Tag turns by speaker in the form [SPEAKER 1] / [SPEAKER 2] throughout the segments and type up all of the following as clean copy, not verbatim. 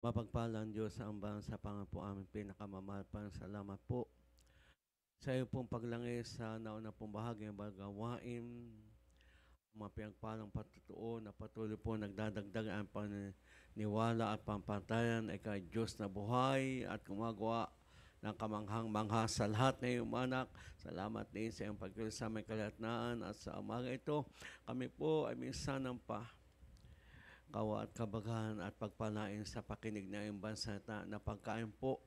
[SPEAKER 1] Mapagpalang Diyos sa ambahan sa Panginoon po aming pinakamamahal pa. Salamat po sa iyo pong paglangis sa nauna pong bahagi ng bagawain. Mga pinagpalang patutuo na patuloy po nagdadagdag ang paniniwala at pampatayan ay kay Diyos na buhay at gumagawa ng kamanghang-mangha sa lahat na iyong anak. Salamat din sa iyong pagkilos sa aming kalatnaan at sa umaga ito. Kami po ay minsan ng kawa at kabagahan at pagpalain sa pakinig ng iyong bansa na pagkain po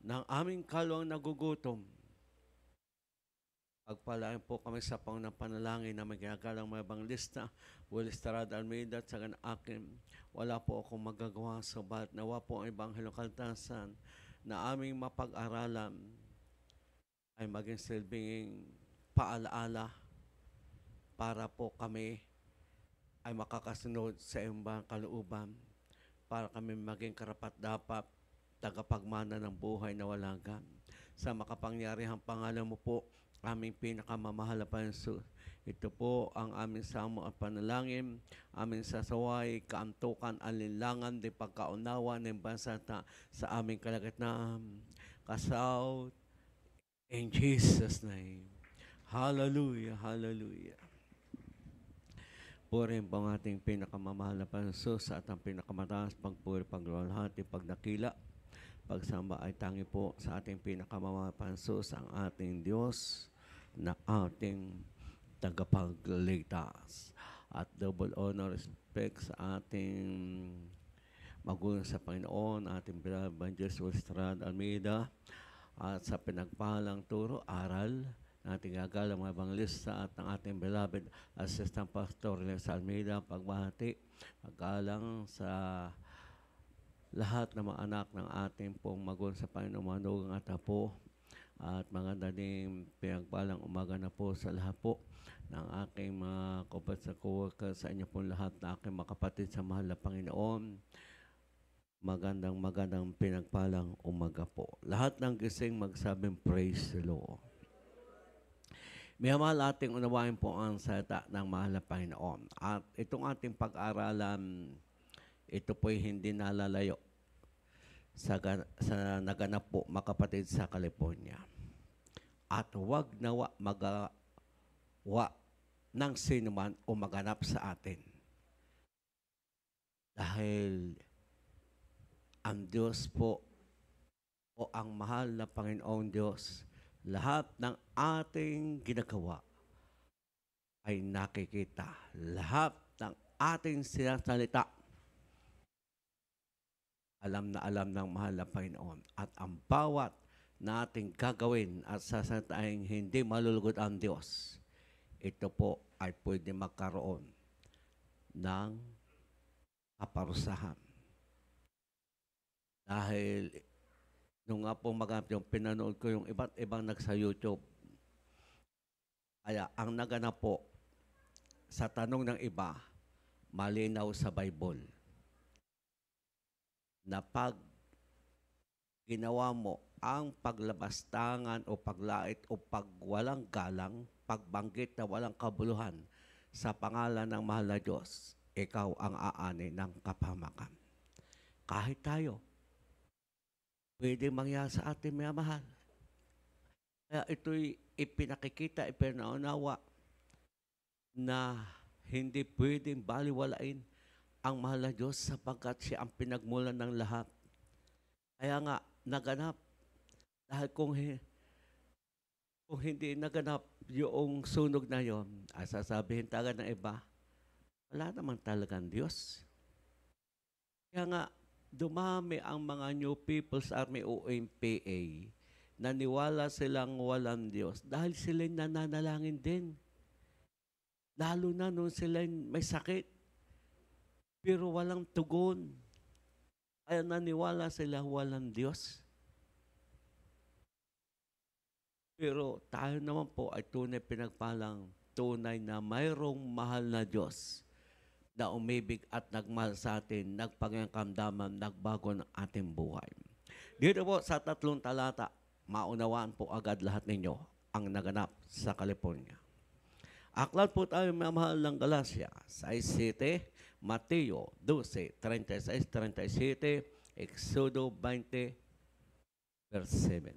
[SPEAKER 1] ng aming kalwang nagugutom. Pagpalain po kami sa pangunang panalangin na may ginagalang may evangelista, Will Estrada Almeida at sa akin. Wala po akong magagawa subalit nawa po ang Ebanghelong Kaltasan na aming mapag-aralan ay maging silbing paalaala para po kami ay makakasunod sa iyong kalooban, para kami maging karapat-dapat tagapagmana ng buhay na walagan. Sa makapangyarihang pangalan mo po, aming pinakamamahal na Panginoon, ito po ang aming samo at panalangin, aming sasaway, kaantukan, alinlangan, di pagkaunawa ng bansa sa aming kalagitnaan. Kasaw, in Jesus' name. Hallelujah, hallelujah. Purin po ang ating pinakamamahal na Panginoon at ang pinakamataas pagpuri, pagluwalhati, pagdakila, pagsamba ay tangi po sa ating pinakamamahal na Panginoon, ang ating Diyos na ating tagapagligtas. At double honor, respect sa ating magulang sa Panginoon, ating beloved Evangelist Will Estrada Almeida, at sa pinagpahalang turo, aral, ating gagalang mga evangelista at ng ating beloved Assistant Pastor Lex Almeida, pagbahati, paggalang sa lahat ng mga anak ng ating pong magulang sa Panginoon, manugang at apo, at maganda ding pinagpalang umaga na po sa lahat po ng aking mga kapatid sa co-worker, sa inyo pong lahat na aking mga kapatid sa mahal na Panginoon. Magandang pinagpalang umaga po. Lahat ng gising magsabing praise the Lord. May mahal ating unawain po ang salita ng mahal na Panginoon. At itong ating pag-aralan, ito po'y hindi nalalayo sa naganap po makapatid sa California. At huwag nawa magawa ng sinuman o maganap sa atin. Dahil ang Diyos po o ang mahal na Panginoong Diyos, lahat ng ating ginagawa ay nakikita. Lahat ng ating sinasalita, alam na alam ng mahal na Panginoon. At ang bawat nating gagawin at sasalitain hindi malulugod ang Diyos, ito po ay pwede magkaroon ng kaparusahan. Dahil nung nga po maganap yung pinanood ko yung iba't ibang nagsa YouTube. Kaya ang naganap po sa tanong ng iba, malinaw sa Bible, na pag ginawa mo ang paglabastangan o paglait o pagwalang galang, pagbanggit na walang kabuluhan sa pangalan ng mahal na Diyos, ikaw ang aani ng kapahamakan. Kahit tayo, pwede mangyari sa ating mga mahal. Kaya ito'y ipinakikita, ipinaunawa na hindi pwedeng baliwalain ang mahal na Diyos sapagkat siya ang pinagmulan ng lahat. Kaya nga, naganap. Dahil kung hindi naganap yung sunog na yon, sasabihin talaga ng iba, wala naman talagang Diyos. Kaya nga, dumami ang mga New People's Army o NPA, naniwala silang walang Diyos dahil sila nananalangin din. Lalo na nung sila may sakit, pero walang tugon. Kaya naniwala sila walang Diyos. Pero tayo naman po ay tunay pinagpalang, tunay na mayroong mahal na Diyos na umibig at nagmahal sa atin, nagpangyakamdaman, nagbago ng ating buhay. Dito po sa 3 talata, maunawaan po agad lahat ninyo ang naganap sa California. Aklat po tayo mga mahal ng Galacia, 6:7, Mateo 12:36-37, Exodo 20, verse 7.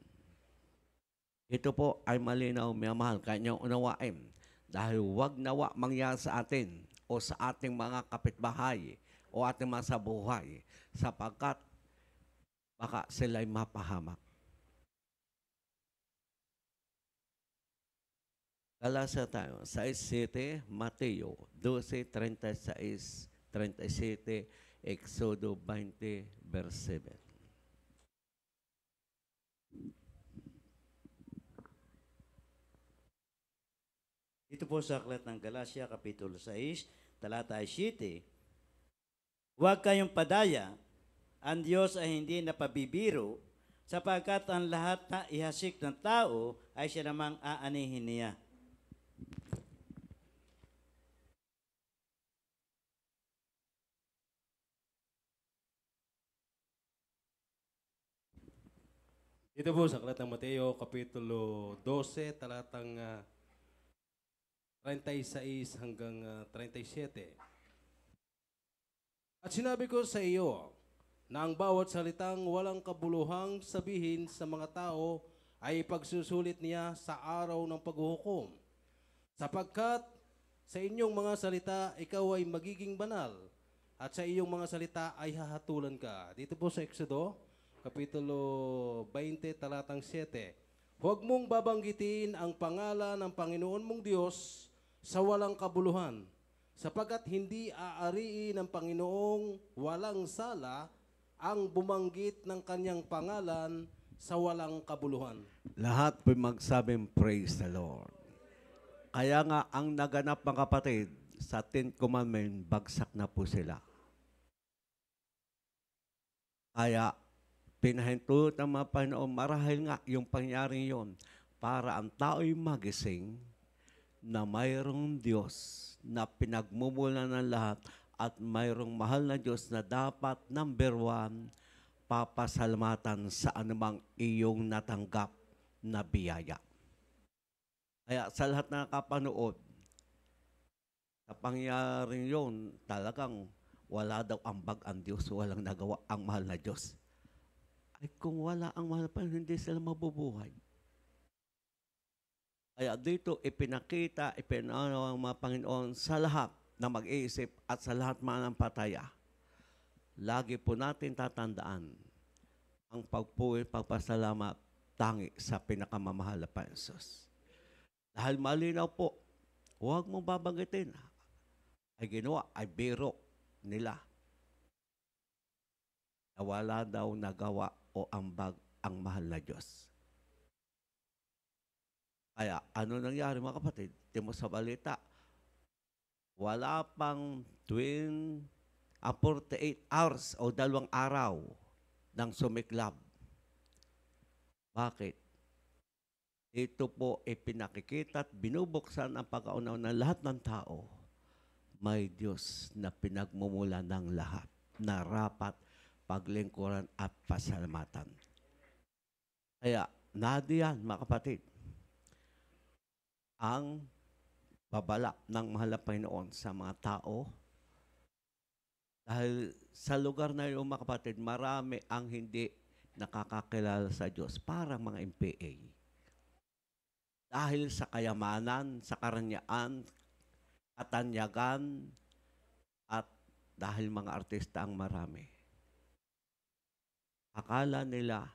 [SPEAKER 1] Ito po ay malinaw, minamahal, kanyang unawain. Dahil wag nawa mangyari sa atin o sa ating mga kapitbahay o ating mga sa buhay sapagkat baka sila'y mapahamak. Galasa tayo, 6:7, Mateo 12:36, 37, Exodo 20, verse 7.
[SPEAKER 2] Ito po sa aklat ng Galacia, Kapitulo 6, talata 7. Huwag kayong padaya, ang Diyos ay hindi napabibiro, sapagkat ang lahat na ihasik ng tao ay siya namang aanihin niya.
[SPEAKER 3] Ito po sa aklat ng Mateo, Kapitulo 12, talatang 36 hanggang 37. At sinabi ko sa iyo na ang bawat salitang walang kabuluhang sabihin sa mga tao ay ipagsusulit niya sa araw ng paghuhukom. Sapagkat sa inyong mga salita, ikaw ay magiging banal at sa iyong mga salita ay hahatulan ka. Dito po sa Exodo, Kapitulo 20, talatang 7. Huwag mong babanggitin ang pangalan ng Panginoon mong Diyos sa walang kabuluhan, sapagkat hindi aariin ng Panginoong walang sala ang bumanggit ng kanyang pangalan sa walang kabuluhan.
[SPEAKER 1] Lahat po magsabing praise the Lord. Kaya nga ang naganap mga kapatid sa 10 Commandment, bagsak na po sila. Kaya pinahintulot ng mga Panginoon, marahil nga yung pangyaring yon para ang tao'y magising na mayroong Diyos na pinagmumula ng lahat at mayroong mahal na Diyos na dapat, number 1, papasalamatan sa anumang iyong natanggap na biyaya. Kaya sa lahat na nakapanood, sa pangyaring yon, talagang wala daw ambag ang Diyos, walang nagawa ang mahal na Diyos. Ay kung wala ang mahal pa, hindi sila mabubuhay. Kaya dito ipinakita, ipinanaw ang mga Panginoon sa lahat na mag-iisip at sa lahat mga pataya. Lagi po natin tatandaan ang pagpuwi, pagpasalamat, tangi sa pinakamamahal na Panginoon. Dahil malinaw po, huwag mong babanggitin. Ay ginawa, ay biro nila. Na wala daw nagawa o ambag ang mahal na Diyos. Kaya ano nangyari mga kapatid? Timo sa balita, wala pang 48 hours o 2 araw ng sumiklab. Bakit? Ito po ipinakikita at binubuksan ang pagkaunaw ng lahat ng tao. May Diyos na pinagmumula ng lahat na rapat paglingkuran at pasalamatan. Kaya, nadiyan mga kapatid, ang babala ng mahal na Panginoon sa mga tao. Dahil sa lugar na yun, mga kapatid, marami ang hindi nakakakilala sa Diyos, parang mga MPA. Dahil sa kayamanan, sa karanyaan, katanyagan, at dahil mga artista ang marami. Akala nila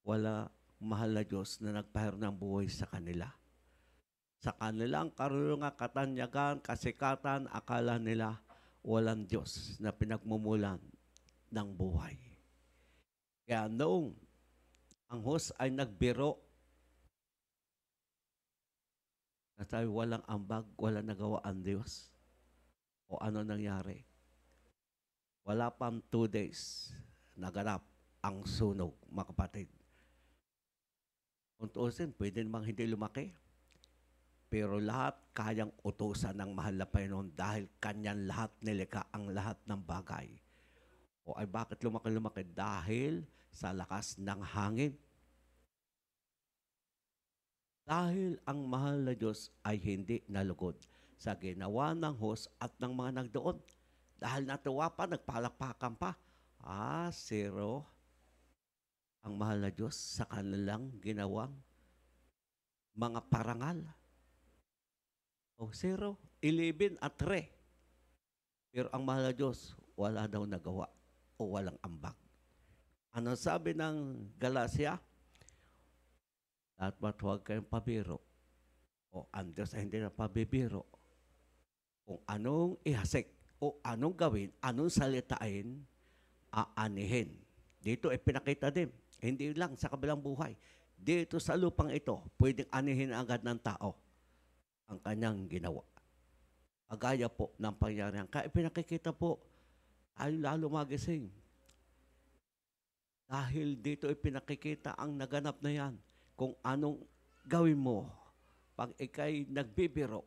[SPEAKER 1] wala mahal na Diyos na nagpahir ng buhay sa kanila. Sa kanilang karunungan, katanyagan, kasikatan, akala nila walang Diyos na pinagmumulan ng buhay. Kaya noong ang host ay nagbiro, na tayo walang ambag, walang nagawa ang Diyos, o ano nangyari? Wala pang 2 days, naganap ang sunog, mga kapatid. Kung tuusin, pwede namang hindi lumaki. Pero lahat kayang utusan ng mahal na Panginoon dahil kanyan lahat nilikha ang lahat ng bagay. O ay bakit lumaki-lumaki? Dahil sa lakas ng hangin. Dahil ang mahal na Diyos ay hindi nalugod sa ginawa ng host at ng mga nagdoon. Dahil natuwa pa, nagpalakpakan pa. Zero ang mahal na Diyos sa kanilang ginawang mga parangal. Zero. 11 at 3. Pero ang mahal na Diyos, wala daw nagawa o walang ambag. Ano sabi ng Galacia? Dapat huwag kayong pabiro. O ang Diyos ay hindi na pabibiro. Kung anong ihasik o anong gawin, anong salitain, aanihin. Dito ay pinakita din. Hindi lang sa kabilang buhay. Dito sa lupang ito, pwedeng anihin agad ng tao ang kanyang ginawa. Agaya po ng pangyarihan. Kaya pinakikita po, tayo lalo magising. Dahil dito ay pinakikita ang naganap na yan. Kung anong gawin mo pag ikay nagbibiro.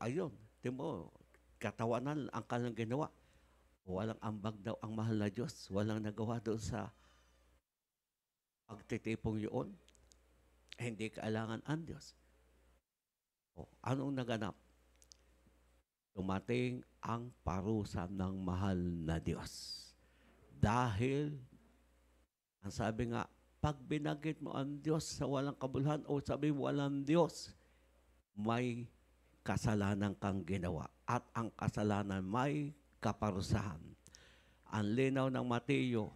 [SPEAKER 1] Ayun. Timo, katawanan ang kanilang ginawa. Walang ambag daw ang mahal na Diyos. Walang nagawa doon sa pagtitipong yun. Hindi kailangan ang Diyos. Anong naganap? Dumating ang parusa ng mahal na Diyos. Dahil, ang sabi nga, pag binagit mo ang Diyos sa walang kabuluhan o sabi walang Diyos, may kasalanan kang ginawa. At ang kasalanan may kaparusahan. Ang linaw ng Mateo,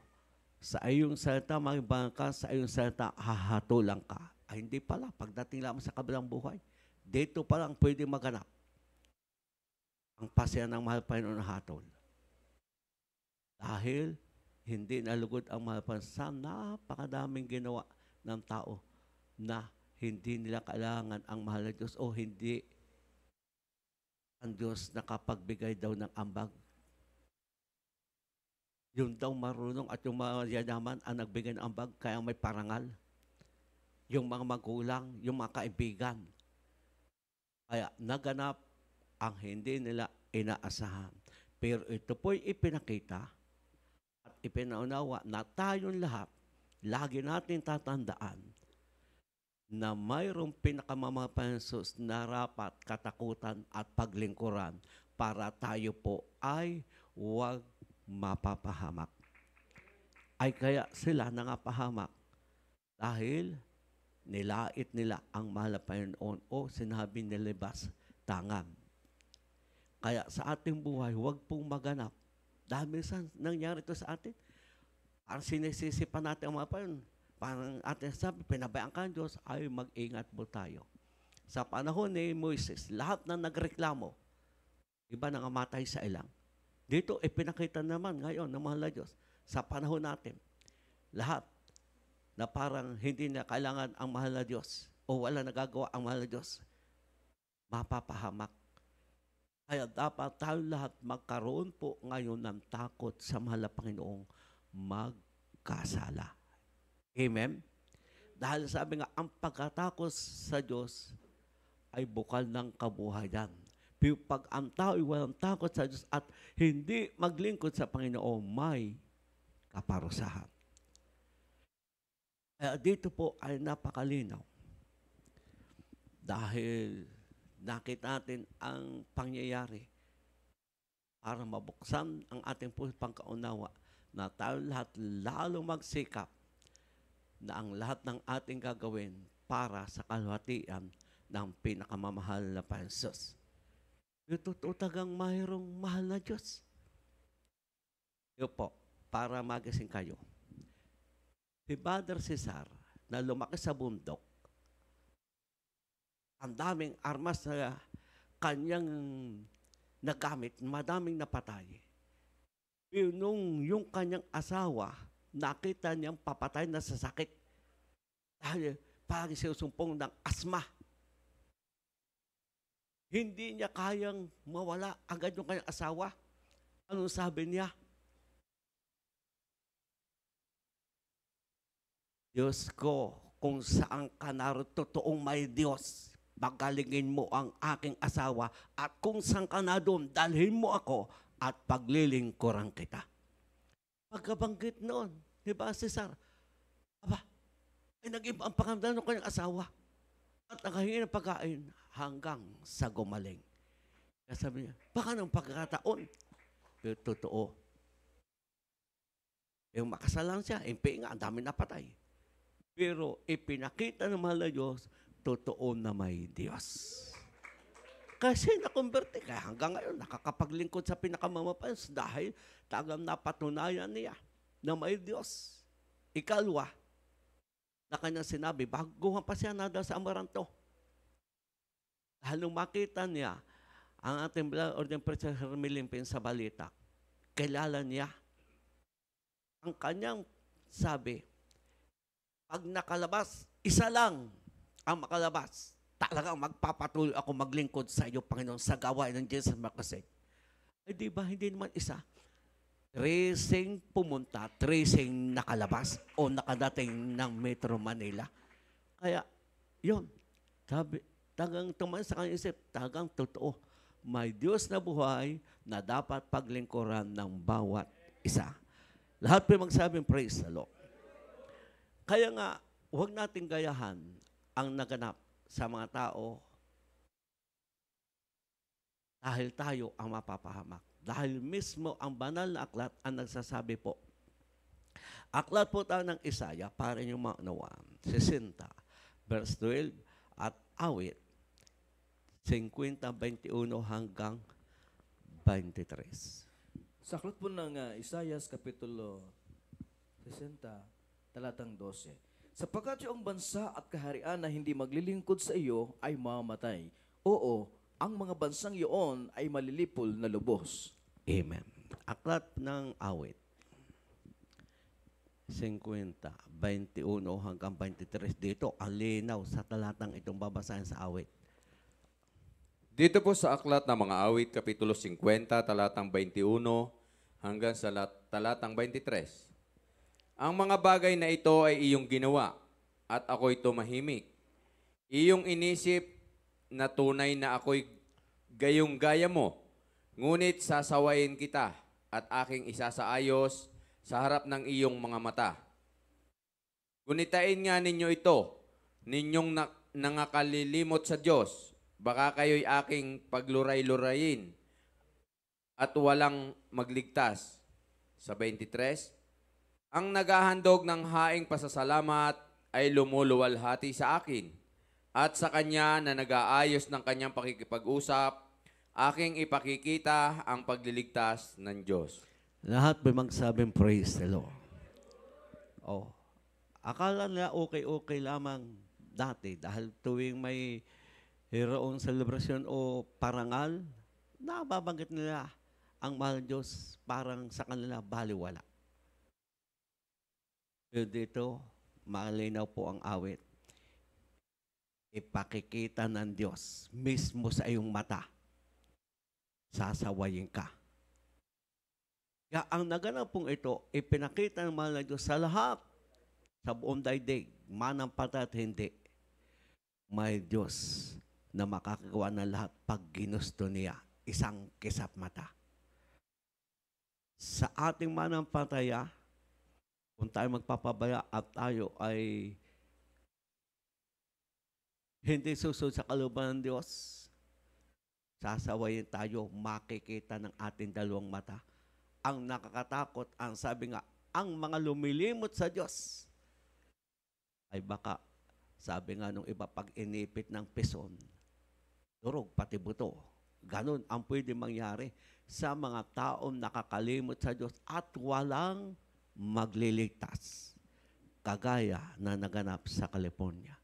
[SPEAKER 1] sa iyong salita magibang ka, sa iyong salita hahatulan ka. Ay hindi pala, pagdating lamang sa kabilang buhay, dito pa lang pwede maganap ang pasya ng mahal Panginoon na hatol. Dahil hindi nalugod ang mahal Panginoon sa napakadaming ginawa ng tao na hindi nila kailangan ang mahal na Diyos o hindi ang Diyos nakapagbigay daw ng ambag. Yung daw marunong at yung mga yayaman ang nagbigay ng ambag kaya may parangal. Yung mga magulang, yung mga kaibigan. Kaya naganap ang hindi nila inaasahan. Pero ito po'y ipinakita at ipinaunawa na tayong lahat, lagi natin tatandaan na mayroong pinakamamapansos na rapat katakutan at paglingkuran para tayo po ay huwag mapapahamak. Ay kaya sila nangapahamak dahil nilait nila ang mahal na Panginoon o sinabi nilibas tangan. Kaya sa ating buhay, huwag pong maganap. Dahil minsan nangyari ito sa atin. Parang sinisisipan natin ang mga Panginoon. Parang atin sabi, pinabayaan ka ng Diyos, ay mag-ingat po tayo. Sa panahon ni Moises, lahat na nagreklamo, iba nangamatay sa ilang. Dito, ipinakita naman ngayon ng mahal na Diyos. Sa panahon natin, lahat na parang hindi na kailangan ang mahal na Diyos o wala nagagawa ang mahal na Diyos, mapapahamak. Kaya dapat tayo lahat magkaroon po ngayon ng takot sa mahal na Panginoong magkasala. Amen? Dahil sabi nga, ang pagkatakot sa Diyos ay bukal ng kabuhayan. Pero pag ang tao ay walang takot sa Diyos at hindi maglingkod sa Panginoon, may kaparusahan. Kaya dito po ay napakalinaw. Dahil nakita natin ang pangyayari para mabuksan ang ating pangkaunawa na tayo lahat lalo magsikap na ang lahat ng ating gagawin para sa kalwatian ng pinakamamahal na Panginoon. Yung totoo tagang mayroong mahal na Diyos. Yun po, para magising kayo. Si Father Cesar na lumaki sa bundok, ang daming armas na kanyang nagamit, madaming napatay. Pero nung yung kanyang asawa, nakita niyang papatay na sa sakit. Dahil parang sinusumpong ng asma. Hindi niya kayang mawala agad yung kanyang asawa. Anong sabi niya? Diyos ko, kung saan ka naroon, totoong may Diyos, pagalingin mo ang aking asawa at kung saan ka na doon, dalhin mo ako at paglilingkuran kita. Pagkabanggit noon, di ba, Cesar? Aba, ay nag-iba ang pakamdam ng kanyang asawa at nakahingi ng pagkain hanggang sa gumaling. Kaya sabi niya, baka ng pagkakataon. Pero totoo, Yung makasalan siya, impi nga, ang dami napatay. Pero ipinakita ng mahal na Diyos, totoo na may Diyos. Kasi nakonverte, kaya hanggang ngayon nakakapaglingkod sa pinakamamapayos dahil tagang napatunayan niya na may Diyos. Ikalwa, na kanyang sinabi, baguhan pa siya nada sa Amaranto. Dahil nung makita niya ang ating Ordinary Preacher Hermelimpin sa balita, kilala niya ang kanyang sabi, pag nakalabas, isa lang ang makalabas. Talagang magpapatuloy ako maglingkod sa iyo, Panginoon, sa gawain ng Jesus Makasig. Eh di ba, hindi naman isa. Tracing pumunta, tracing nakalabas o nakadating ng Metro Manila. Kaya, yun. Sabi, tagang tumayo sa kanyang isip, tagang totoo. May Diyos na buhay na dapat paglingkuran ng bawat isa. Lahat po magsabing praise the Lord. Kaya nga, huwag nating gayahan ang naganap sa mga tao dahil tayo ang mapapahamak. Dahil mismo ang banal na aklat ang nagsasabi po. Aklat po tayo ng Isaya para inyong maunawaan. 60, verse 12 at awit 50:21 hanggang 23.
[SPEAKER 4] Sa aklat po ng Isaias Kapitulo 60, talatang 12. Sapagkat yung bansa at kaharian na hindi maglilingkod sa iyo ay mamamatay. Oo, ang mga bansang iyon ay malilipol na lubos.
[SPEAKER 1] Amen. Aklat ng awit 50:21 hanggang 23. Dito, ang linaw sa talatang itong babasahin sa awit.
[SPEAKER 5] Dito po sa aklat ng mga awit, Kapitulo 50, talatang 21 hanggang sa talatang 23. Ang mga bagay na ito ay iyong ginawa at ako'y tumahimik. Iyong inisip na tunay na ako'y gayong-gaya mo, ngunit sasawayin kita at aking isasaayos sa harap ng iyong mga mata. Gunitain nga ninyo ito, ninyong nangakalilimot sa Diyos, baka kayo'y aking pagluray-lurayin at walang magligtas. Sa 23, ang naghahandog ng haing pasasalamat ay lumuluwalhati sa akin, at sa kanya na nag-aayos ng kanyang pakikipag-usap, aking ipakikita ang pagliligtas ng Diyos.
[SPEAKER 1] Lahat ba magsabing praise the Lord? Oh, akala nila okay lamang dati dahil tuwing may hiraong celebration o parangal, nababanggit nila ang mahal ng Diyos parang sa kanila baliwala. Pero dito, malinaw po ang awit. Ipakikita ng Diyos mismo sa iyong mata. Sasawayin ka. Kaya ang naganap pong ito, ipinakita ng mahal ng Diyos sa lahat, sa buong daigdig, manampatay at hindi. May Diyos na makakagawa ng lahat pag ginusto niya, isang kisap mata. Sa ating manampataya, kung tayo magpapabaya at tayo ay hindi susunod sa kalooban ng Diyos, sasawayin tayo, makikita ng ating dalawang mata. Ang nakakatakot, ang sabi nga, ang mga lumilimot sa Diyos ay baka, sabi nga nung iba, pag inipit ng pison, durog, pati buto. Ganun ang pwede mangyari sa mga taong nakakalimot sa Diyos at walang magliligtas. Kagaya na naganap sa California.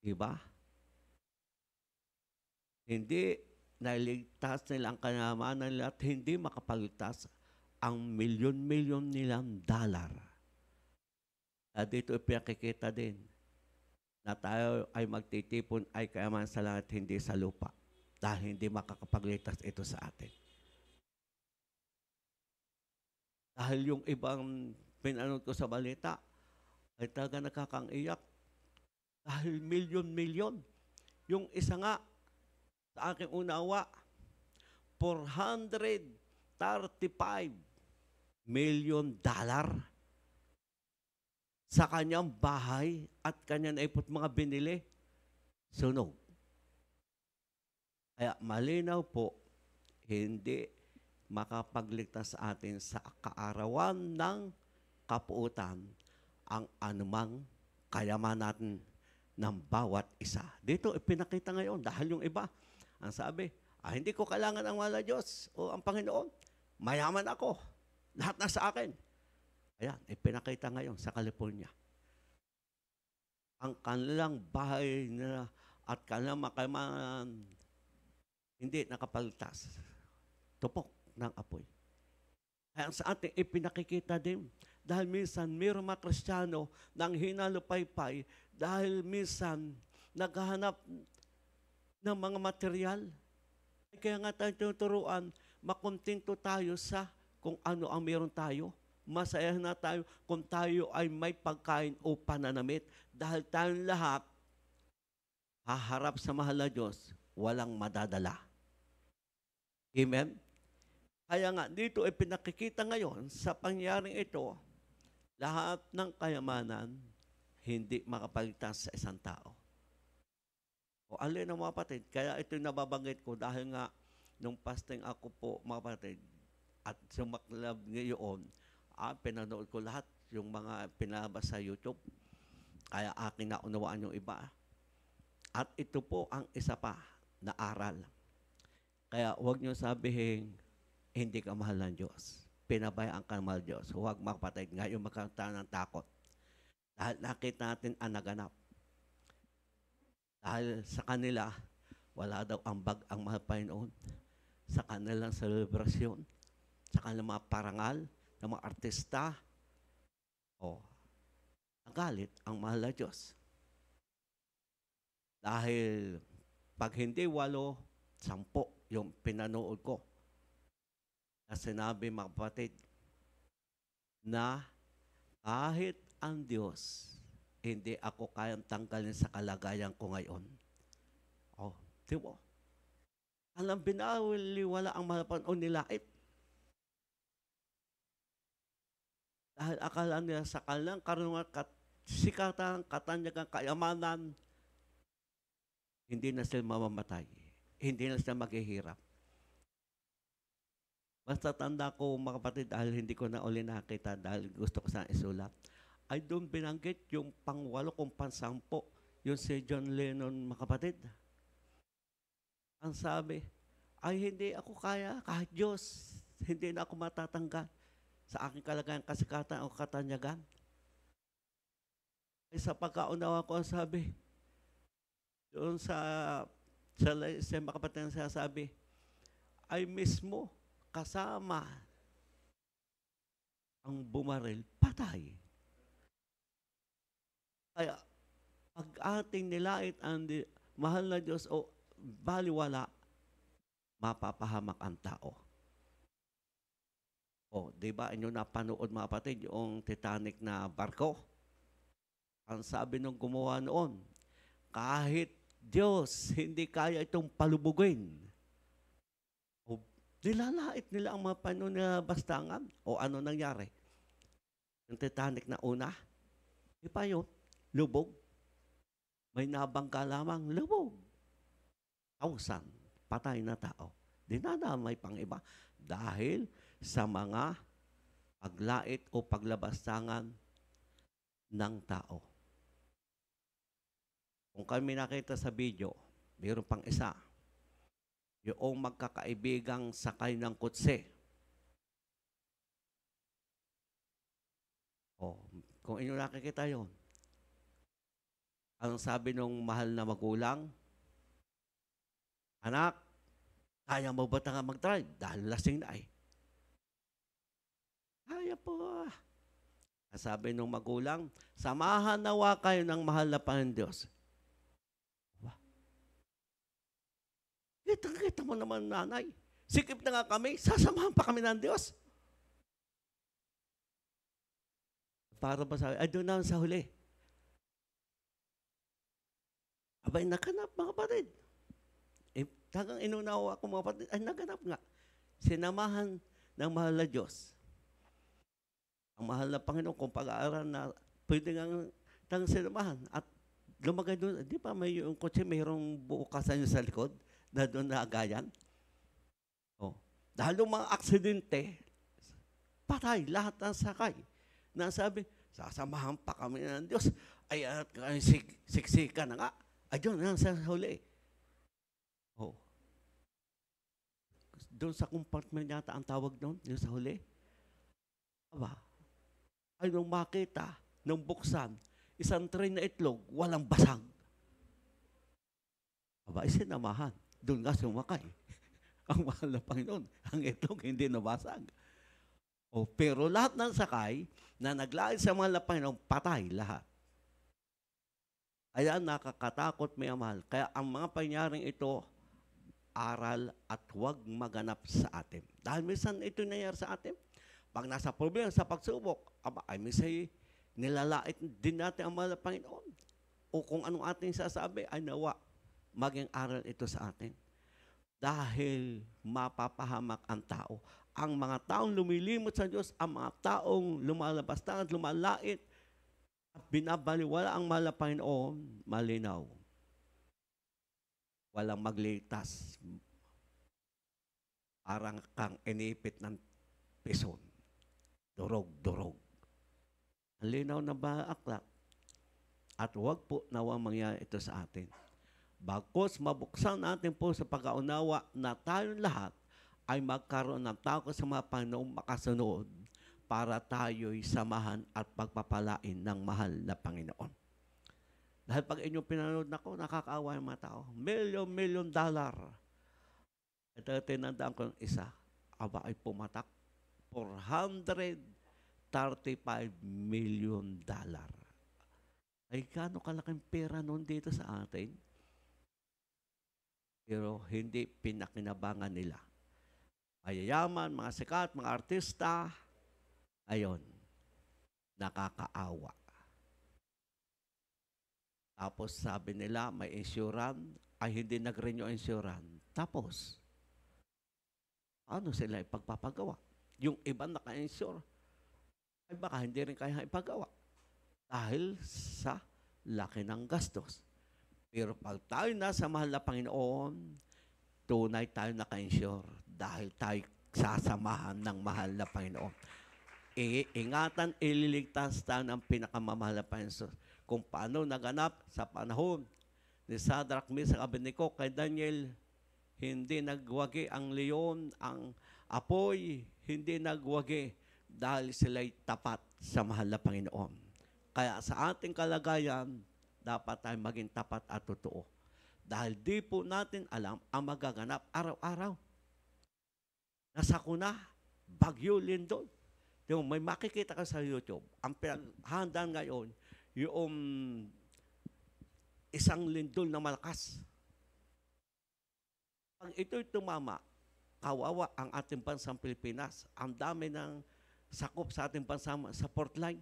[SPEAKER 1] Diba? Hindi nailigtas nila ang kayamanan nila at hindi makapagligtas ang milyon-milyon nilang dollar. At dito ipinakikita din na tayo ay magtitipon ay kayamanan sa langit, hindi sa lupa. Dahil hindi makakapagligtas ito sa atin. Dahil yung ibang pinanood ko sa balita ay talaga nakakaiyak. Dahil milyon-milyon. Yung isa nga, sa aking unawa, $435 million sa kanyang bahay at kanyang naipot mga binili, sunog. Kaya malinaw po, hindi makapagligtas sa atin sa kaarawan ng kapuutan ang anumang kayamanan natin ng bawat isa. Dito ipinakita ngayon dahil yung iba, ang sabi, hindi ko kailangan ang mahal na Diyos o ang Panginoon. Mayaman ako. Lahat na sa akin. Ayan, ipinakita ngayon sa California. Ang kanilang bahay na at kanilang makayamanan hindi nakapaltas. Tupok ng apoy. Kaya sa ating ipinakikita din, dahil minsan mayroong mga Kristiyano nang hinalupaypay dahil minsan naghahanap ng mga material. Kaya nga tayo tinuturuan, makontento tayo sa kung ano ang meron tayo. Masaya na tayo kung tayo ay may pagkain o pananamit. Dahil tayong lahat haharap sa mahal na Diyos, walang madadala. Amen? Kaya nga, dito ay pinakikita ngayon sa pangyaring ito, lahat ng kayamanan hindi makapaligtas sa isang tao. O alin ang mga kapatid, kaya ito yung nababanggit ko dahil nga nung fasting ako po mga kapatid at sumaklab ngayon, pinanood ko lahat yung mga pinabas sa YouTube. Kaya aking naunawaan yung iba. At ito po ang isa pa na aral. Kaya huwag niyo sabihin, hindi ka mahal ng Diyos. Pinabayaan ka ng mahal ng Diyos. Huwag mga kapatid, ngayon magkakaroon ng takot. Dahil nakita natin ang naganap. Dahil sa kanila, wala daw ambag ang mahal Panginoon. Sa kanilang selebrasyon, sa kanilang mga parangal, ng mga artista, nagalit ang mahal na Diyos. Dahil pag hindi 8, 10 yung pinanood ko, na sinabi mga kapatid, na kahit ang Diyos, hindi ako kayang tanggalin sa kalagayan ko ngayon. Di mo? Alam, binawaliwala ang mahal Panginoon nilait. Dahil akala nila sa kanilang karunungan, sikatan, katanyagan, kayamanan, hindi na sila mamamatay. Hindi na sila maghihirap. Basta tanda ko, mga kapatid, dahil hindi ko na uli nakita, dahil gusto ko sana isulat, ay doon binanggit yung pang-8 kung pang-10, yung si John Lennon, mga kapatid. Ang sabi, ay hindi ako kaya, kahit Diyos, hindi na ako matatanggal sa aking kalagayan, kasikatan o katanyagan. Ay sa pagkaunawa ko, ang sabi, doon sa mga kapatid na sabi, ay mismo kasama ang bumaril, patay. Kaya, pag ating nilait ang mahal na Diyos o baliwala, mapapahamak ang tao. Di ba inyo napanood mga kapatid yung Titanic na barko? Ang sabi nung gumawa noon, kahit Diyos hindi kaya itong palubugin. Nilalait nila ang mga Panginoon na bastangan. O ano nangyari? Yung Titanic na una, di pa yun, lubog. May nabangka lamang, lubog. 1,000 patay na tao. Dinadamay pang iba dahil sa mga paglait o paglabastangan ng tao. Kung kami nakita sa video, mayroon pang isa. Yung magkakaibigang sakay ng kutse. Kung inyo nakikita yon, ang sabi ng mahal na magulang, anak, kaya mo ba nga mag-drive? Dahil lasing na eh. Kaya po. Sabi ng magulang, samahan nawa kayo ng mahal na Panginoon Diyos. Kita mo naman, nanay. Sikip na nga kami, sasamahan pa kami ng Diyos. Para ba sabi, ay doon na sa huli. Abay, naganap mga kapatid. Tagang inunawa ko mga kapatid, ay naganap nga. Sinamahan ng mahal na Diyos. Ang mahal na Panginoon, kung pag-aaral na pwede nga sinamahan. At lumagay doon, di ba may yung kotse, mayroong bukasan yung sa likod na doon na agayan? Dahil yung mga aksidente, patay lahat ng sakay. Nasabi, sasamahan pa kami ng Diyos. Ay, siksika na nga. Ay, doon na sa huli. Oh. Doon sa compartment yata ang tawag doon, yung sa huli. Aba, ay nung makita, nung buksan, isang tray na itlog, walang basag. Aba, isinamahan. Doon nga sumakay. Ang mahal na Panginoon, ang itlog hindi nabasag. O, pero lahat ng sakay na naglait sa mahal na Panginoon, patay lahat. Kaya nakakatakot, may mahal. Kaya ang mga pangyaring ito, aral at huwag maganap sa atin. Dahil minsan ito nangyayari sa atin. Pag nasa problema, sa pagsubok, aba, ay minsan nilalait din natin ang mahal na Panginoon. O kung anong ating sasabi, ay nawa, maging aral ito sa atin. Dahil mapapahamak ang tao. Ang mga taong lumilimot sa Diyos, ang mga taong lumalabas at lumalait, at binabaliwala ang mahal na Panginoon, malinaw. Walang maglitas. Parang kang inipit ng pison. Durog-durog. Ang linaw na ba aklat? At huwag po nawang mangyari ito sa atin. Bagkus mabuksan natin po sa pag-aunawa na tayong lahat ay magkaroon ng takot sa mga Panginoong makasunod para tayo'y samahan at pagpapalain ng mahal na Panginoon. Dahil pag inyong pinanood na ko, nakakaawa yung mga tao. $1,000,000. Ito tinandaan ko ng isa. Aba ay pumatak. $435 million. Ay kano kalaking pera noon dito sa atin? Pero hindi pinakinabangan nila. Mayayaman, mga sikat, mga artista, ayon, nakakaawa. Tapos sabi nila, may insurance, ay hindi nag-renew insurance. Tapos, ano sila ipagpapagawa? Yung iba naka-insure, ay baka hindi rin kaya ipagawa. Dahil sa laki ng gastos. Pero pag tayo nasa mahal na Panginoon, tunay tayo naka-insure dahil tayo sasamahan ng mahal na Panginoon. Ingatan, ililigtas tayo ng pinakamamahal na Panginoon. Kung paano naganap sa panahon ni Sadrach, Mesach, Abednego kay Daniel, hindi nagwagi ang leon, ang apoy, hindi nagwagi dahil sila'y tapat sa mahal na Panginoon. Kaya sa ating kalagayan, dapat tayo maging tapat at totoo. Dahil di po natin alam ang magaganap araw-araw. Nasakuna, Bagyo, Lindol. Yung may makikita ka sa YouTube, ang pinaghandaan ngayon, yung isang lindol na malakas. Pag ito'y tumama, kawawa ang ating bansang Pilipinas. Ang dami ng sakop sa ating bansa sa port line.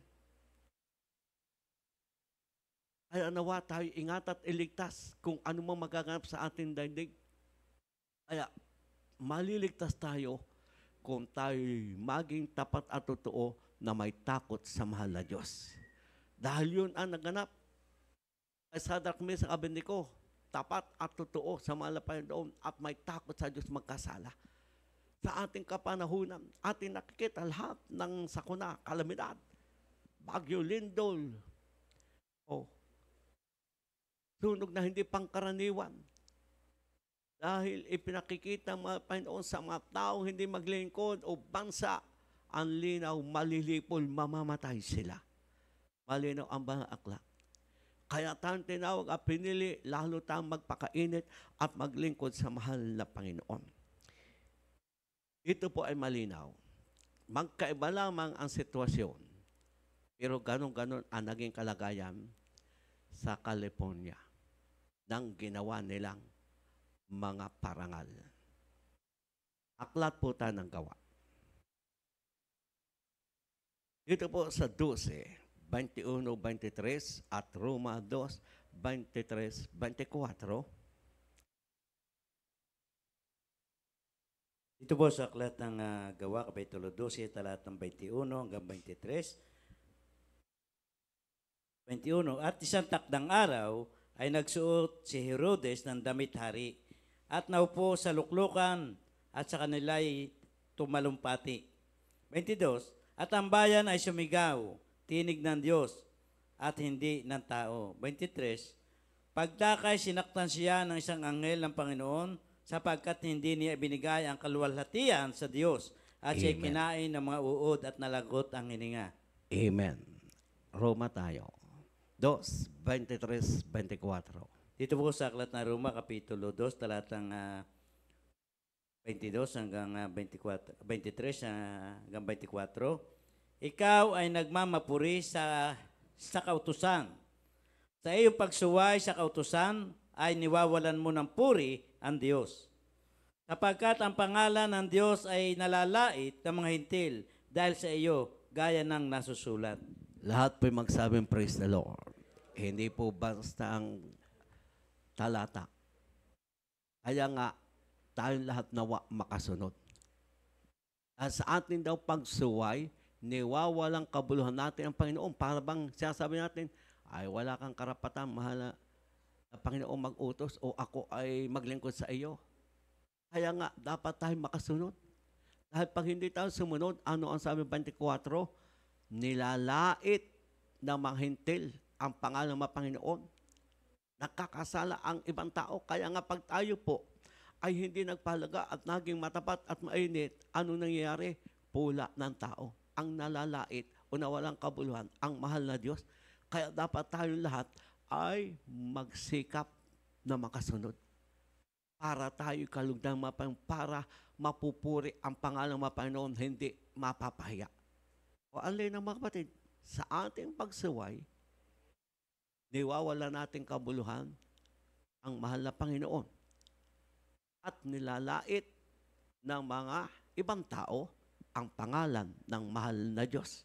[SPEAKER 1] Kaya nawa tayo ingat at iligtas kung ano mang magaganap sa ating daigdig. Kaya maliligtas tayo kung tayo maging tapat at totoo na may takot sa mahal na Diyos. Dahil yun ang naganap kay Sadrach, Mesach, Abednego, tapat at totoo sa mahal na Panginoon at may takot sa Diyos magkasala. Sa ating kapanahunan, ating nakikita lahat ng sakuna, kalamidad, Bagyo, Lindol, sunog na hindi pangkaraniwan. Dahil ipinakikita mga Panginoon sa mga taong hindi maglingkod o bansa, ang linaw, malilipol, mamamatay sila. Malinaw ang mga aklat. Kaya tayong tinawag at pinili, lalo tayong magpakainit at maglingkod sa mahal na Panginoon. Ito po ay malinaw. Magkaiba lamang ang sitwasyon. Pero ganon-ganon ang naging kalagayan sa California nang ginawa nilang mga parangal. Aklat po tayo ng gawa. Dito po sa 12, 21-23 at Roma 2, 23-24.
[SPEAKER 2] Ito po sa aklat ng gawa, Kapitulo 12, talatang 21 hanggang 23. 21, at isang takdang araw ay nagsuot si Herodes ng damit hari at naupo sa luklukan at sa kanila'y tumalumpati. 22, at ang bayan ay sumigaw, tinig ng Diyos at hindi ng tao. 23, pagtakay sinaktan siya ng isang anghel ng Panginoon sapagkat hindi niya binigay ang kaluwalhatian sa Diyos at siya
[SPEAKER 1] Amen.
[SPEAKER 2] kinain ng mga uod at nalagot ang hininga.
[SPEAKER 1] Amen. Roma tayo. 2, 23, 24.
[SPEAKER 2] Dito po sa Aklat ng Roma, Kapitulo 2, talatang 22 hanggang 24, 23 hanggang 24. Ikaw ay nagmamapuri sa kautusan. Sa iyong pagsuway sa kautusan ay niwawalan mo ng puri ang Diyos. Sapagkat ang pangalan ng Diyos ay nalalait ng mga hintil dahil sa iyo, gaya ng nasusulat.
[SPEAKER 1] Lahat po'y magsabing praise the Lord. Hindi po basta ang talata. Kaya nga, tayong lahat nawa makasunod. At sa atin daw pagsuway, niwawalang kabuluhan natin ang Panginoon. Para bang sinasabi natin, ay wala kang karapatan, mahal na Panginoon mag-utos o ako ay maglingkod sa iyo. Kaya nga, dapat tayo makasunod. Dahil pag hindi tayo sumunod, ano ang sabi 24? Nilalait ng mga hintil ang pangalan ng mga Panginoon. Nakakasala ang ibang tao. Kaya nga pag tayo po ay hindi nagpalaga at naging matapat at mainit, ano nangyayari? Pula ng tao. Ang nalalait o nawalang kabuluhan, ang mahal na Diyos. Kaya dapat tayong lahat ay magsikap na makasunod. Para tayo kalugdang para mapupuri ang pangalan ng Panginoon, hindi mapapahiya. O alay ng mga kapatid, sa ating pagsuway, niwawala nating kabuluhan ang mahal na Panginoon at nilalait ng mga ibang tao ang pangalan ng mahal na Diyos.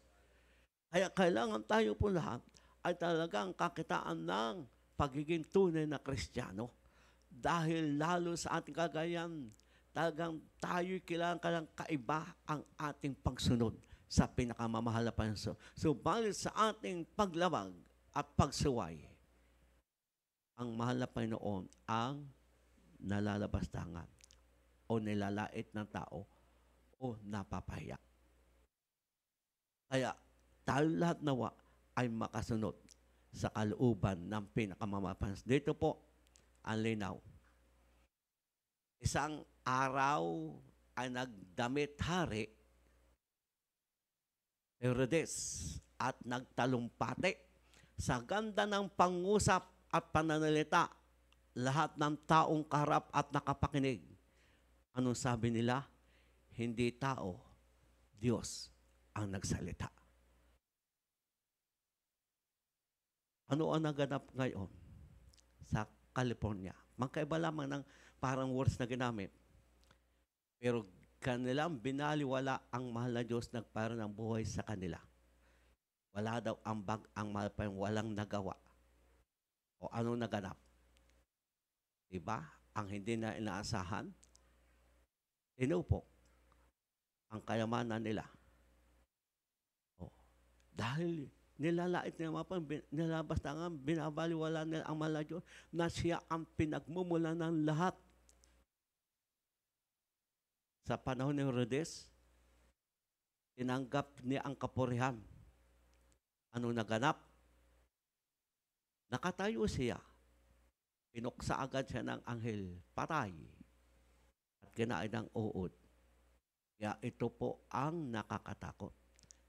[SPEAKER 1] Kaya kailangan tayo po lahat ay talagang kakitaan ng pagiging tunay na Kristiyano. Dahil lalo sa ating kagayan, talagang tayo'y kailangan kaiba ang ating pagsunod sa pinakamamahal na Panginoon. So, balik sa ating paglawag at pagsuway, ang mahal na Panginoon ang nalalabastangan o nilalait ng tao o napapahiya. Kaya tayo lahat nawa ay makasunod sa kalooban ng pinakamamahal. Dito po, ang linaw. Isang araw ay nagdamit hari Herodes at nagtalumpati. Sa ganda ng pangusap at pananalita, lahat ng taong kaharap at nakapakinig. Anong sabi nila? Hindi tao, Diyos ang nagsalita. Ano ang naganap ngayon sa California? Magkaiba lamang ng parang words na ginamit. Pero kanilang binaliwala ang mahal na Diyos nagpara ng buhay sa kanila. Wala daw ambag ang mahal pa yung walang nagawa. O ano naganap? Diba? Ang hindi na inaasahan, tinupok ang kayamanan nila. O, dahil nilalait nila nilabas na nga, binabaliwala nila ang mahal na Diyos na siya ang pinagmumula ng lahat. Sa panahon ni Herodes, tinanggap niya ang kapurihan. Ano naganap? Nakatayo siya. Pinuksa agad siya ng anghel, patay. At kinain ng uod. Kaya ito po ang nakakatakot.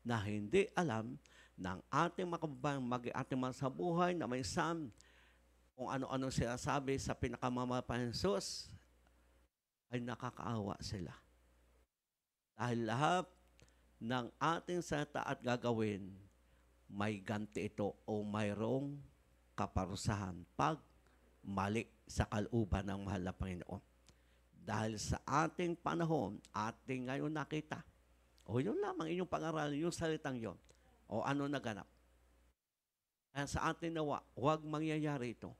[SPEAKER 1] Na hindi alam ng ating makababayan, ating mga sa buhay na may kung ano-ano sila sabi sa pinakamamahal pa ng Jesus, ay nakakaawa sila. Dahil lahat ng ating salita at gagawin, may ganti ito o mayroong kaparusahan pag mali sa kalooban ng mahal na Panginoon. Dahil sa ating panahon, ating ngayon nakita, o yun lamang inyong pag-aralan, yung salitang yon, o ano naganap. Kaya sa ating nawa, huwag mangyayari ito.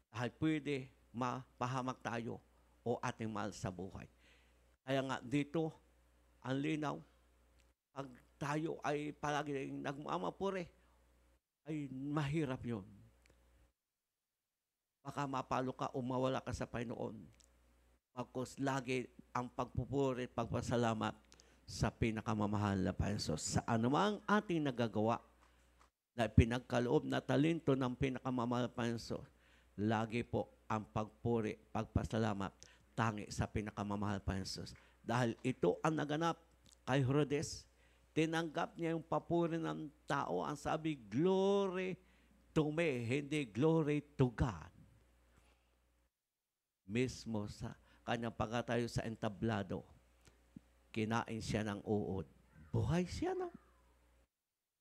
[SPEAKER 1] Dahil pwede mapahamak tayo o ating mahal sa buhay. Kaya nga dito, ang linaw, pag tayo ay palagi nagmamapure, ay mahirap yun. Baka mapalo ka o mawala ka sa Panginoon. Pagkos lagi ang pagpupuri, pagpasalamat, sa pinakamamahal na Panginoon. Sa anumang ating nagagawa na pinagkaloob na talento ng pinakamamahal na Panginoon, lagi po ang pagpuri, pagpasalamat, tangi sa pinakamamahal na Panginoon. Dahil ito ang naganap kay Herodes, tinanggap niya yung papuri ng tao. Ang sabi, glory to me, hindi glory to God. Mismo sa kanyang pagkatayo sa entablado, kinain siya ng uod. Buhay siya, no?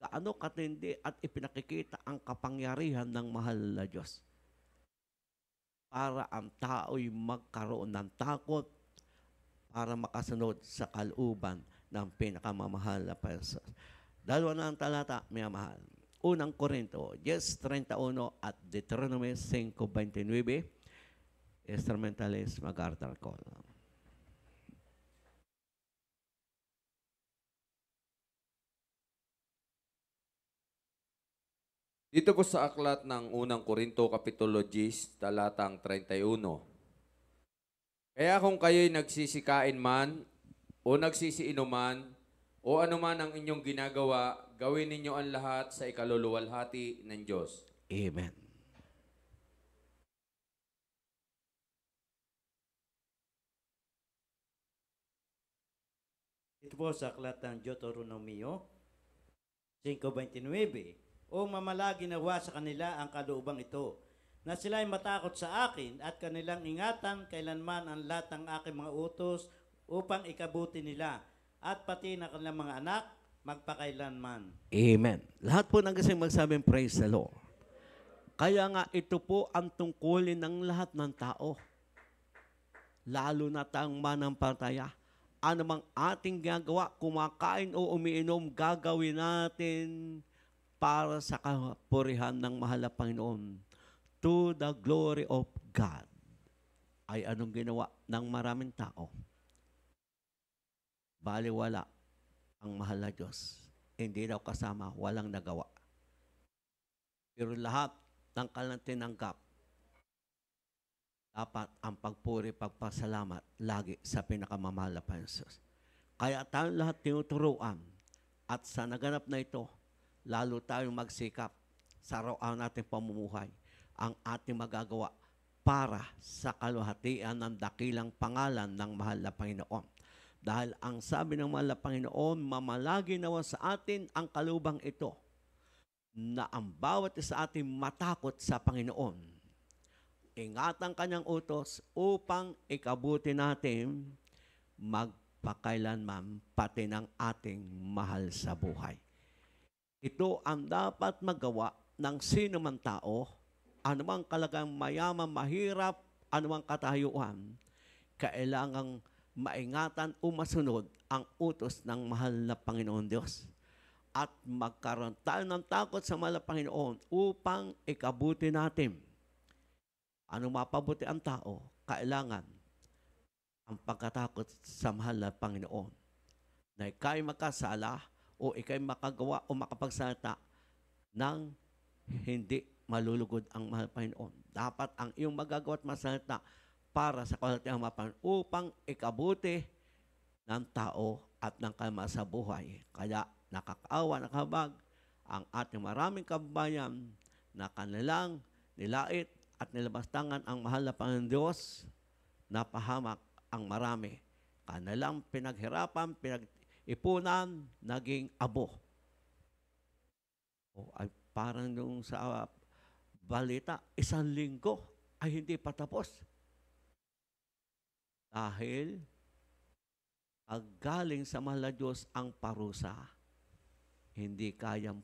[SPEAKER 1] Gaano katindi at ipinakikita ang kapangyarihan ng mahal na Diyos para ang tao'y magkaroon ng takot para makasunod sa kalooban ng pinakamamahal na Panginoon. Dalawa na ang talata, may mahal. Unang Korinto, 10:31 at Deuteronomy 5:29. Instrumentalist MacArthur Cole.
[SPEAKER 5] Dito po sa aklat ng unang Korinto, Kapitulo 10, talatang 31. Kaya kung kayo'y nagsisikain man, o nagsisiinuman, o anuman ang inyong ginagawa, gawin ninyo ang lahat sa ikaluluwalhati ng Diyos.
[SPEAKER 1] Amen.
[SPEAKER 2] Ito po sa aklat ng Deuteronomio 5:29. O mamalagi nawa sa kanila ang kaloobang ito, na sila ay matakot sa akin at kanilang ingatan kailanman ang lahat ng aking mga utos upang ikabuti nila at pati na kanilang mga anak magpakailanman.
[SPEAKER 1] Amen. Lahat po ng kasi magsabing praise the Lord. Kaya nga ito po ang tungkulin ng lahat ng tao. Lalo na tayong manampalataya. Ano mang ating ginagawa, kumakain o umiinom, gagawin natin para sa kapurihan ng mahal na Panginoon. To the glory of God. Ay anong ginawa ng maraming tao? Baliwala ang mahal na Diyos. Hindi daw kasama, walang nagawa. Pero lahat ng kanilang tinanggap, dapat ang pagpuri, pagpasalamat lagi sa pinakamamahal na Panginoon. Kaya tayong lahat tinuturuan at sa naganap na ito, lalo tayong magsikap sa araw-araw nating pamumuhay ang ating magagawa para sa kaluhatian ng dakilang pangalan ng mahal na Panginoon. Dahil ang sabi ng mahal na Panginoon, mamalagi nawa sa atin ang kalubang ito na ang bawat isa atin matakot sa Panginoon. Ingatan kanyang utos upang ikabuti natin magpakailanman pati ng ating mahal sa buhay. Ito ang dapat magawa ng sino man tao, anumang kalagang mayaman, mahirap, anumang katayuan, kailangang maingatan o masunod ang utos ng mahal na Panginoon Diyos. At magkaroon tayo ng takot sa mahal na Panginoon upang ikabuti natin. Ano mapabuti ang tao, kailangan ang pagkatakot sa mahal na Panginoon. Na ikaw'y makasala o ikaw'y makagawa o makapagsalita ng hindi malulugod ang mahal na Panginoon. Dapat ang iyong magagawa at masalita para sa kalatiang mapan upang ikabuti ng tao at ng kalma sa buhay. Kaya nakakaawa, nakabag ang ating maraming kababayan na kanilang nilait at nilabastangan ang mahal na Panginoon Diyos, napahamak ang marami. Kanilang pinaghirapan, pinag-ipunan, naging abo. O, ay parang nung sa balita, 1 linggo ay hindi patapos. Dahil galing sa mahal na Diyos ang parusa, hindi kayang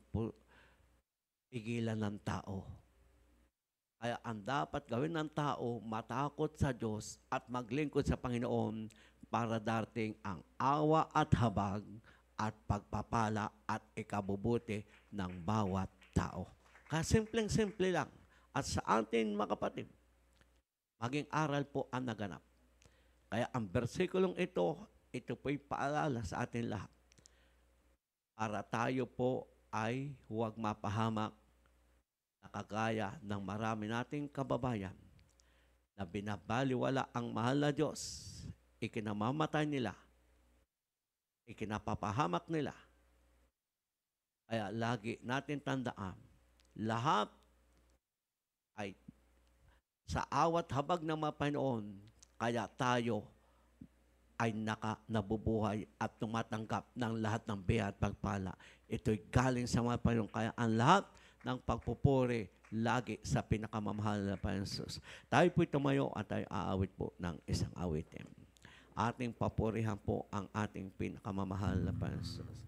[SPEAKER 1] pigilan ng tao. Kaya ang dapat gawin ng tao, matakot sa Diyos at maglingkod sa Panginoon para darating ang awa at habag at pagpapala at ikabubuti ng bawat tao. Kaya simpleng-simple lang. At sa atin mga kapatid, maging aral po ang naganap. Kaya ang bersikulong ito po'y paalala sa atin lahat. Para tayo po ay huwag mapahamak na kagaya ng marami nating kababayan na binabaliwala ang mahal na Diyos, ikinamamatay nila ikinapapahamak nila. Kaya lagi natin tandaan, lahat ay sa awat habag ng mga Panginoon, kaya tayo ay nabubuhay at tumatanggap ng lahat ng biyaya at pagpala. Ito'y galing sa mga Panginoon. Kaya ang lahat ng pagpupuri lagi sa pinakamamahal na Panginoon Jesus. Tayo po'y tumayo at tayo aawit po ng isang awitin. Ating papurihan po ang ating pinakamamahal na Panginoon Jesus.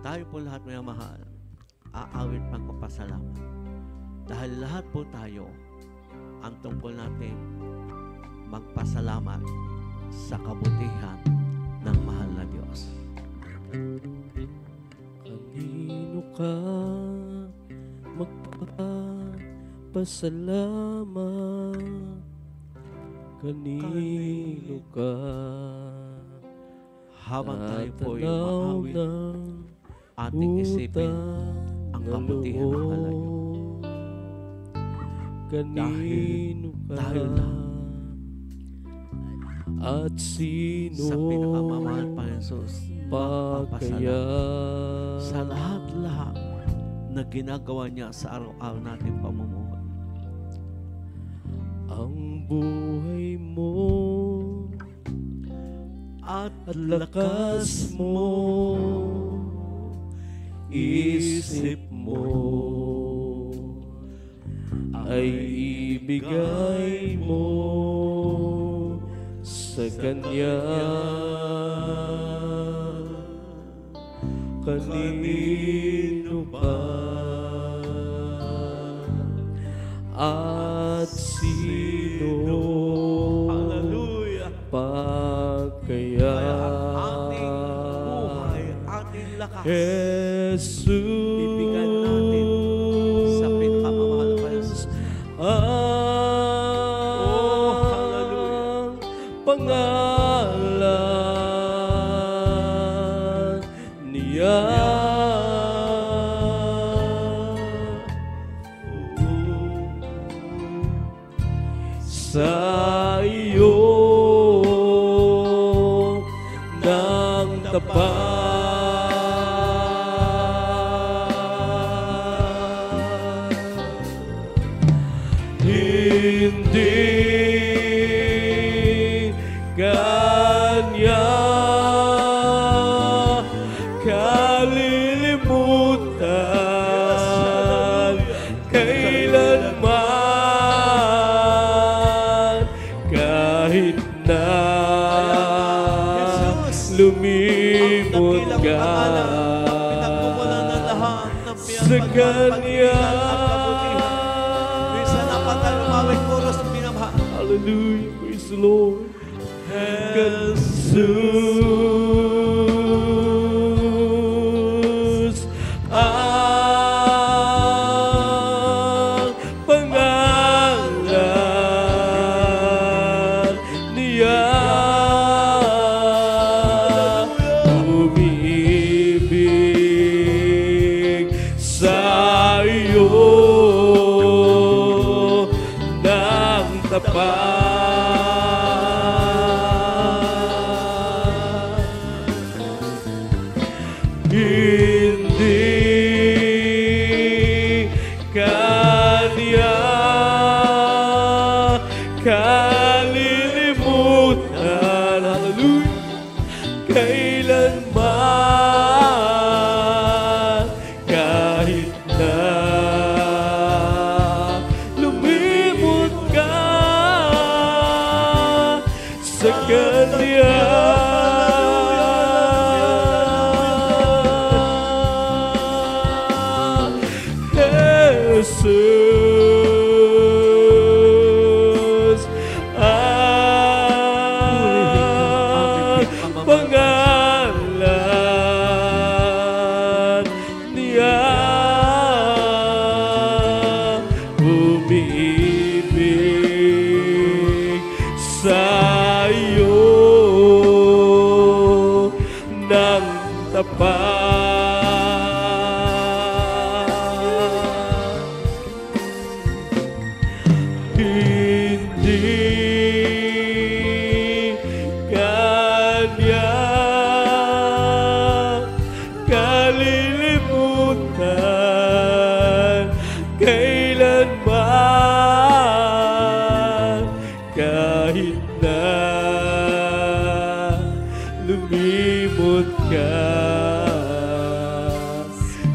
[SPEAKER 1] Tayo po lahat may mahal, aawit magpapasalamat. Dahil lahat po tayo, ang tungkol natin magpasalamat sa kabutihan ng mahal na Diyos.
[SPEAKER 6] Kanino ka magpapasalamat? Kanino ka
[SPEAKER 1] Habang tayo po ay
[SPEAKER 6] tatanaw
[SPEAKER 1] umaawit,
[SPEAKER 6] ng
[SPEAKER 1] ating isipin ang kabutihan ng mahal na Diyos.
[SPEAKER 6] Kanino ka
[SPEAKER 1] tayo lang
[SPEAKER 6] at sino
[SPEAKER 1] sa pinakamamahal pa Jesus,
[SPEAKER 6] pa kaya
[SPEAKER 1] sa lahat-lahat na ginagawa niya sa araw-araw nating pamumuhay.
[SPEAKER 6] ang buhay mo
[SPEAKER 1] At
[SPEAKER 6] lakas mo, isip mo ay ibigay mo sa Kanya. Kanino ba at sino
[SPEAKER 1] Hallelujah!
[SPEAKER 6] pa kaya
[SPEAKER 1] Ating buhay, ating lakas,
[SPEAKER 6] Jesus
[SPEAKER 1] bibigyan natin sa pinakamamahal pa Jesus.
[SPEAKER 6] ang pangalan niya. Sa iyo ng tapat, hindi kanya kalilimutan kailanman, kahit na lumimot ka sa Kanya. Hallelujah, praise the Lord. Jesus, ang pangalan niya. Umiibig sa iyo ng tapat. Hindi kanya kalilimutan, hallelujah, kailanman, kahit na lumimot ka sa Kanya. Jesus, ang pangalan niya. Umiibig sa iyo ng tapat. hindi kanya kalilimutan kailanman, kahit na lumimot ka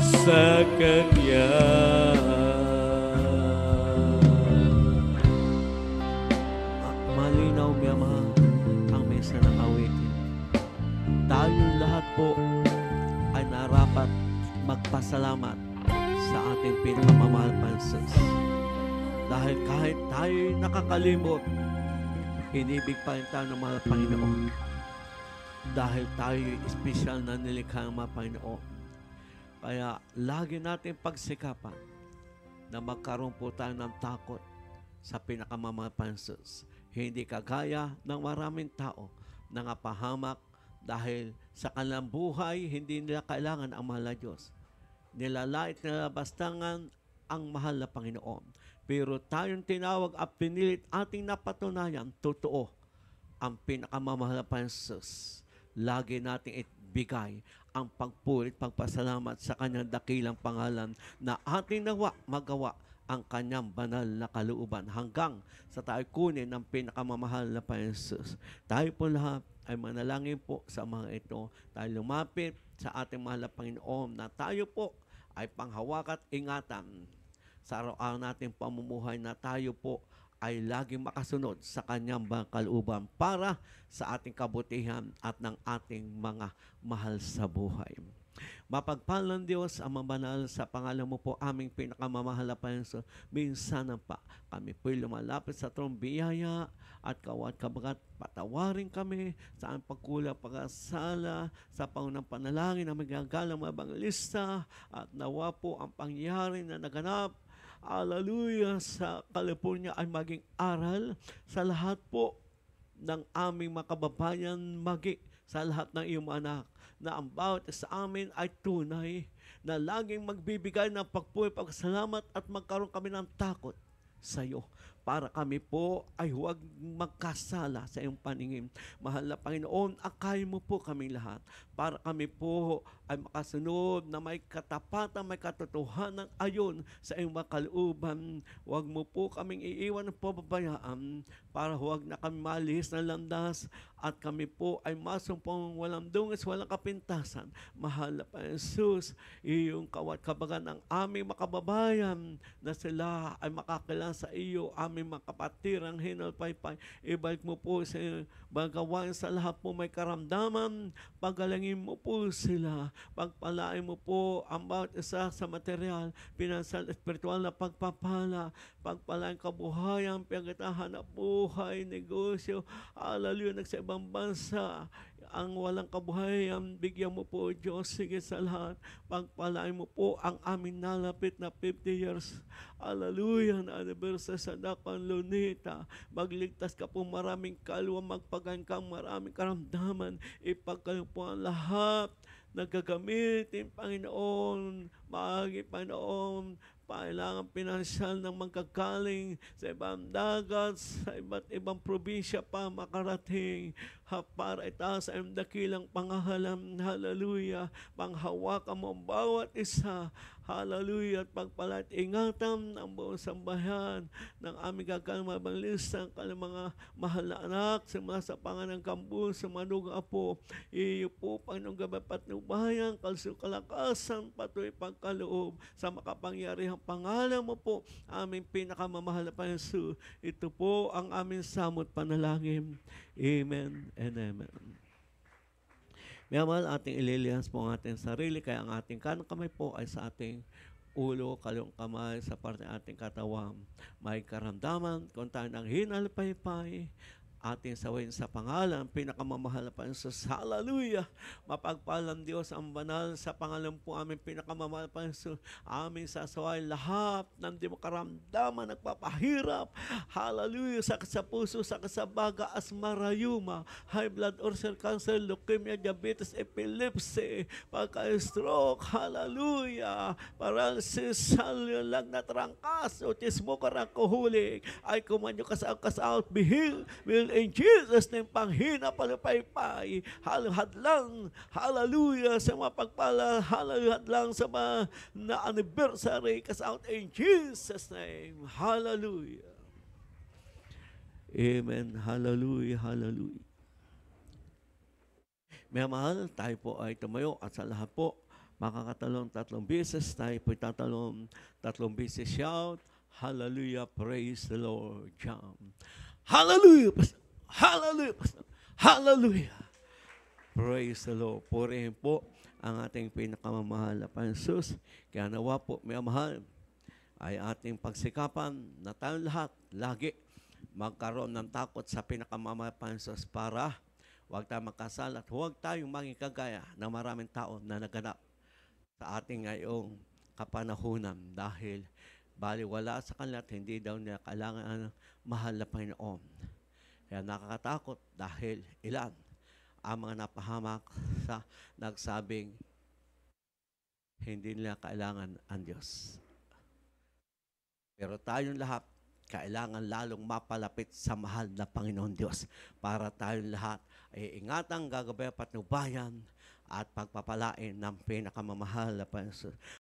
[SPEAKER 6] sa Kanya.
[SPEAKER 1] Malinaw, mi Ama, ang mesa ng awitin. Tayo lahat po ay narapat magpasalamat sa ating pinakamamahal na Jesus. Dahil kahit tayo'y nakakalimot, inibig pa rin tayo ng mga Panginoon. Dahil tayo'y espesyal na nilikha ng mga Panginoon. Kaya lagi natin pagsikapan na magkaroon po tayo ng takot sa pinakamamahal na Jesus. Hindi kagaya ng maraming tao na napahamak dahil sa kanilang buhay, hindi nila kailangan ang mahal na Diyos. Nilalait nila bastangan ang mahal na Panginoon. Pero tayong tinawag at pinilit ating napatunayan, totoo, ang pinakamamahal na Jesus. Lagi nating ibigay ang pagpulit, pagpasalamat sa kanyang dakilang pangalan na ating nawa magawa ang kanyang banal na kalooban hanggang sa tayo kunin ng pinakamamahal na Jesus. Tayo po lahat ay manalangin po sa mga ito. Tayo lumapit sa ating mahal na Panginoon na tayo po ay panghawakat ingatan sa araw-araw nating pamumuhay na tayo po ay laging makasunod sa kanyang kalooban para sa ating kabutihan at ng ating mga mahal sa buhay. Mapagpalang Diyos ang mabanal sa pangalan mo po aming pinakamamahal na Panginoon. Minsan pa kami po'y lumalapit sa trong biyaya at kawat kabagat patawarin kami sa aming pagkulang pag-asala sa pangunang panalangin na magagalang mga bangalista at nawa po ang pangyayari na naganap Hallelujah sa California ay maging aral sa lahat po ng aming mga kababayan, magi sa lahat ng iyong anak, na ang bawat sa amin ay tunay, na laging magbibigay ng pagpuwi, pagsalamat at magkaroon kami ng takot sa iyo. Para kami po ay huwag magkasala sa iyong paningin. Mahal na Panginoon, akayin mo po kami lahat. Para kami po ay makasunod na may katapatan, may katotohanan ayon sa iyong makalooban. Huwag mo po kaming iiwan ng pababayaan para huwag na kami malihis na landas at kami po ay masumpong walang dungis, walang kapintasan. Mahal na Jesus, iyong kawat kabagan ng aming makababayan na sila ay makakilala sa iyo, aming mga kapatirang hinalpaypay. Ibalik mo po sa bagawain sa lahat po may karamdaman. Pagalangin mo po sila. Pagpalain mo po ang bawat isa sa material, pinansal, espiritual na pagpapala. Pagpalain kabuhayan, pagkatahan na buhay, negosyo. Hallelujah, sa ibang bansa. Ang walang kabuhayan, bigyan mo po, Diyos, sige sa lahat. Pagpalain mo po ang aming nalapit na 50 years. Hallelujah, na anniversary sa Dakan Lunita. Magligtas ka po maraming kalwa, magpagan kang maraming karamdaman. Ipagkayo po ang lahat na gagamitin, Panginoon, maagi, Panginoon, kailangan pinansyal ng magkagaling sa ibang dagat, sa iba't ibang probinsya pa makarating para itaas sa iyong dakilang pangahalan. Hallelujah. Panghawakan mo ang bawat isa. Hallelujah. At pagpalat ingatan ang buong sambahan ng aming gagalang mabalista, ang mga mahal na anak, simula sa panganang kambun, sa manuga po. Iyo po, Panginoong gabi patnubayan, kalakasan, patuloy pagkaloob sa makapangyarihang pangalan mo po, aming pinakamamahal na Panginoon. Ito po ang aming samot panalangin. Amen and amen. Mayaman, ating ililihas po ang ating sarili, kaya ang ating kanang kamay po ay sa ating ulo, kaliwang kamay sa parte ng ating katawan. May karamdaman, kung tayo ng hinalpaypay, ating sawayin sa pangalan, pinakamamahal na Panginoon. Hallelujah! Mapagpalang Diyos ang banal sa pangalan po aming pinakamamahal na Panginoon. Aming sasawayin lahat ng di makaramdaman, nagpapahirap. Hallelujah! Sakit sa puso, sakit sa baga, asma, rayuma, high blood, ulcer, cancer, leukemia, diabetes, epilepsy, pagka-stroke. Hallelujah! Paralysis, lagnat, trangkas, autismo, karangkuhulig. I command you kas out, be healed, will in Jesus name, panghina, palipaypay, hadlang, hallelujah, sa mga pagpala, hallelujah, hadlang sa mga na anniversary, kas out in Jesus name, hallelujah. Amen, hallelujah, hallelujah. May mahal, tayo po ay tumayo at sa lahat po, makakatalong 3 beses, tayo po tatalong 3 beses, shout, hallelujah, praise the Lord, jump. Hallelujah, Pastor. Hallelujah, Pastor. Hallelujah. Praise the Lord. Purihin po ang ating pinakamamahal na Panginoon. Kaya nawa po, may mahal, ay ating pagsikapan na tayong lahat, lagi, magkaroon ng takot sa pinakamamahal na Panginoon para huwag tayong magkasala at huwag tayong maging kagaya ng maraming tao na naganap sa ating ngayong kapanahunan dahil baliwala sa kanila at hindi daw nila kailangan ang mahal na Panginoon. Kaya nakakatakot dahil ilan ang mga napahamak sa nagsabing hindi nila kailangan ang Diyos. Pero tayong lahat, kailangan lalong mapalapit sa mahal na Panginoon Diyos para tayong lahat ay ingatang gagabay at patnubayan at pagpapalain ng pinakamamahal na Panginoon.